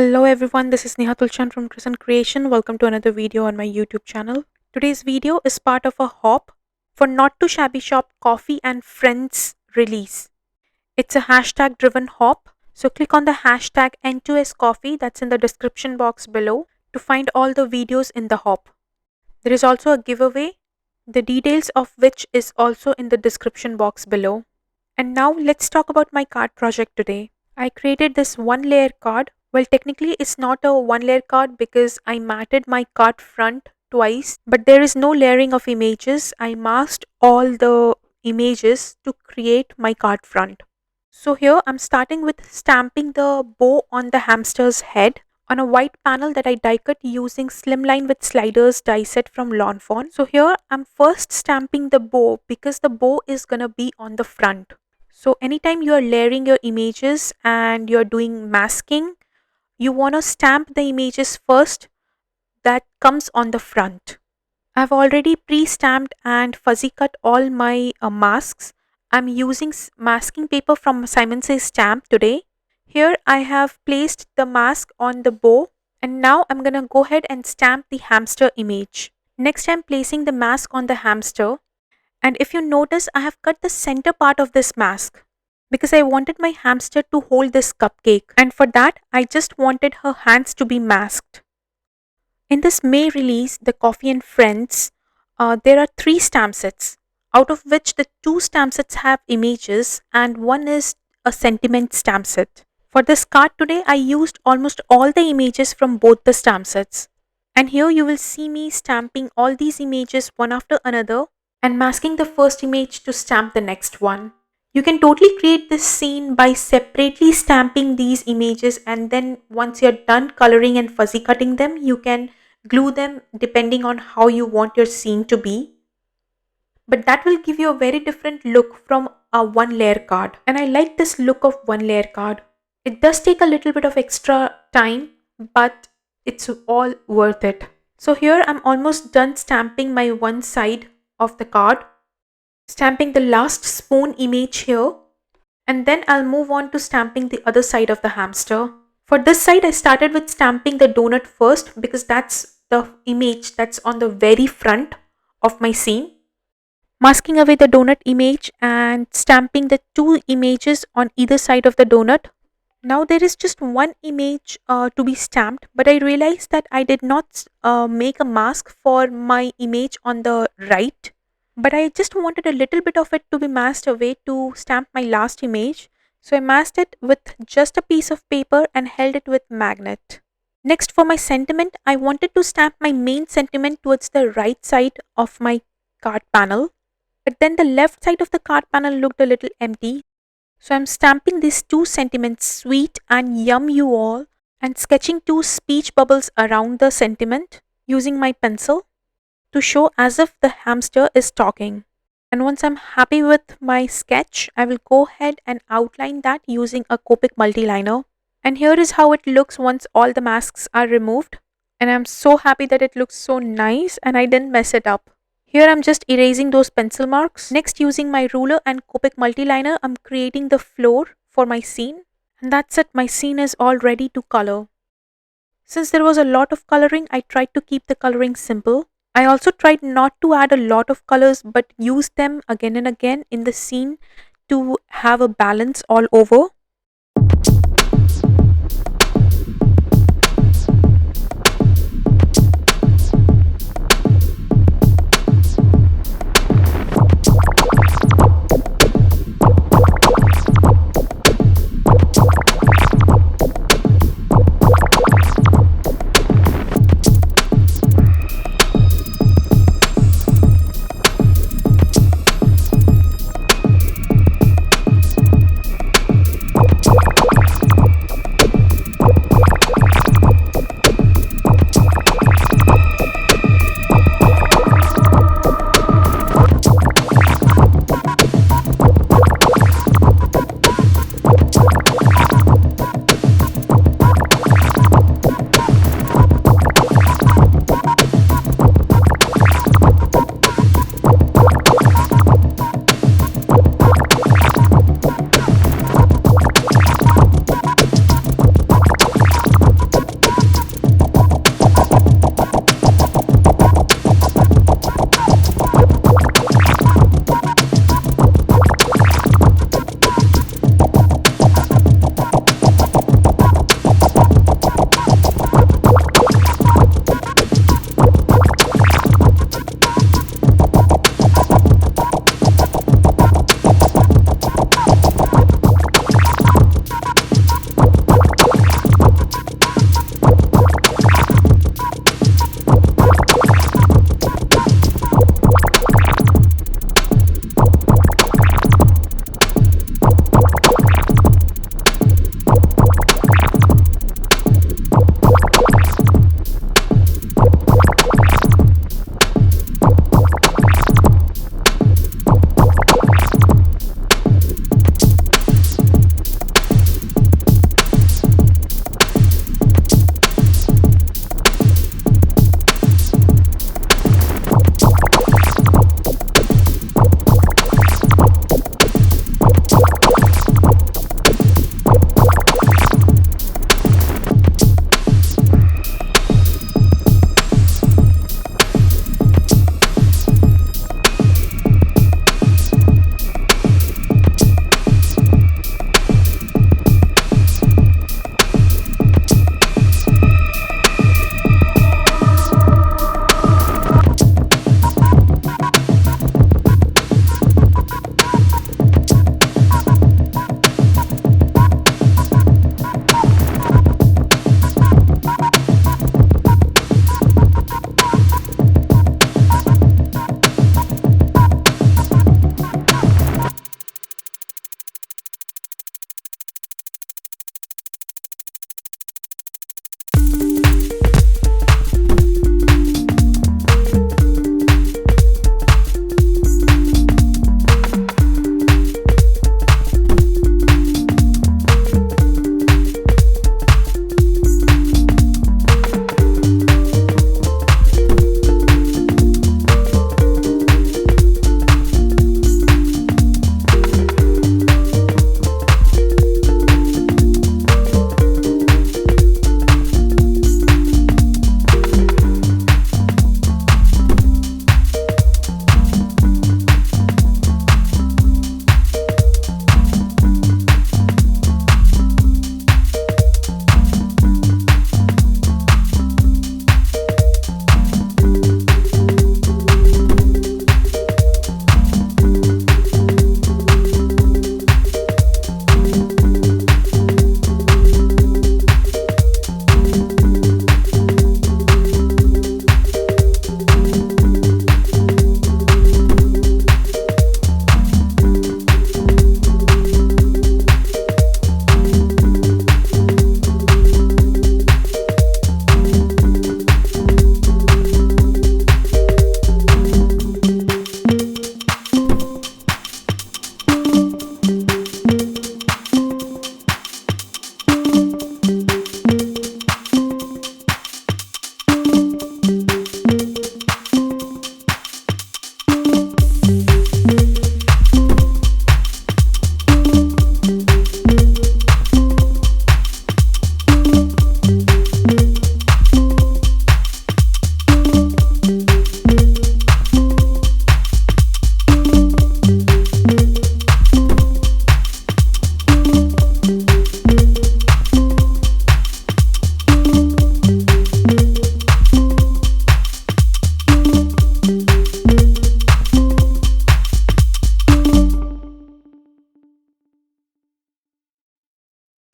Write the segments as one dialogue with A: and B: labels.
A: Hello everyone, this is Neha Tulsyan from Crescent Creation. Welcome to another video on my YouTube channel. Today's video is part of a hop for Not Too Shabby Shop Coffee and Friends release. It's a hashtag driven hop, so click on the hashtag N2S Coffee that's in the description box below to find all the videos in the hop. There is also a giveaway, the details of which is also in the description box below. And now let's talk about my card project today. I created this one layer card. Well, technically it's not a one layer card because I matted my card front twice, but there is no layering of images. I masked all the images to create my card front. So here I'm starting with stamping the bow on the hamster's head on a white panel that I die cut using Slimline with sliders die set from Fawn. So here I'm first stamping the bow because the bow is gonna be on the front. So anytime you are layering your images and you're doing masking, you want to stamp the images first that comes on the front. I've already pre-stamped and fuzzy cut all my masks. I'm using masking paper from Simon Says Stamp today. Here I have placed the mask on the bow and now I'm gonna go ahead and stamp the hamster image. Next I'm placing the mask on the hamster, and if you notice I have cut the center part of this mask because I wanted my hamster to hold this cupcake, and for that I just wanted her hands to be masked. In this May release, the Coffee and Friends, there are 3 stamp sets, out of which the 2 stamp sets have images and one is a sentiment stamp set. For this card today, I used almost all the images from both the stamp sets. And here you will see me stamping all these images one after another and masking the first image to stamp the next one. You can totally create this scene by separately stamping these images, and then once you're done coloring and fuzzy cutting them, you can glue them depending on how you want your scene to be. But that will give you a very different look from a one layer card. And I like this look of one layer card. It does take a little bit of extra time, but it's all worth it. So here I'm almost done stamping my one side of the card. Stamping the last spoon image here, and then I'll move on to stamping the other side of the hamster. For this side I started with stamping the donut first because that's the image that's on the very front of my scene. Masking away the donut image and stamping the 2 images on either side of the donut. Now there is just one image to be stamped, but I realized that I did not make a mask for my image on the right. But I just wanted a little bit of it to be masked away to stamp my last image. So I masked it with just a piece of paper and held it with magnet. Next, for my sentiment, I wanted to stamp my main sentiment towards the right side of my card panel. But then the left side of the card panel looked a little empty. So I'm stamping these 2 sentiments, sweet and yum you all, and sketching 2 speech bubbles around the sentiment using my pencil to show as if the hamster is talking. And once I'm happy with my sketch, I will go ahead and outline that using a Copic multiliner. And here is how it looks once all the masks are removed. And I'm so happy that it looks so nice and I didn't mess it up. Here I'm just erasing those pencil marks. Next, using my ruler and Copic multiliner, I'm creating the floor for my scene. And that's it, my scene is all ready to color. Since there was a lot of coloring, I tried to keep the coloring simple. I also tried not to add a lot of colors but use them again and again in the scene to have a balance all over.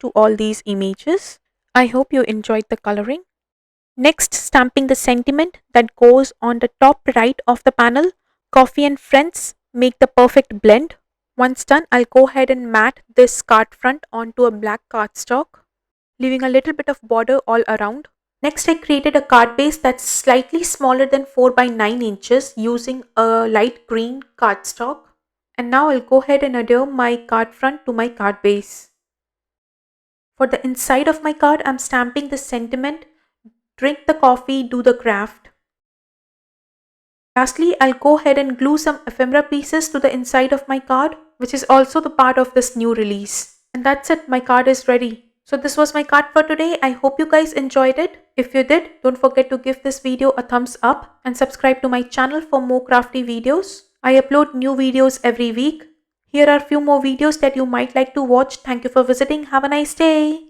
A: to all these images. I hope you enjoyed the coloring. Next, stamping the sentiment that goes on the top right of the panel. Coffee and friends make the perfect blend. Once done, I'll go ahead and mat this card front onto a black cardstock, leaving a little bit of border all around. Next, I created a card base that's slightly smaller than 4 by 9 inches using a light green cardstock. And now I'll go ahead and adhere my card front to my card base. For the inside of my card, I'm stamping the sentiment, drink the coffee, do the craft. Lastly, I'll go ahead and glue some ephemera pieces to the inside of my card, which is also the part of this new release. And that's it, my card is ready. So this was my card for today. I hope you guys enjoyed it. If you did, don't forget to give this video a thumbs up and subscribe to my channel for more crafty videos. I upload new videos every week. Here are a few more videos that you might like to watch. Thank you for visiting. Have a nice day.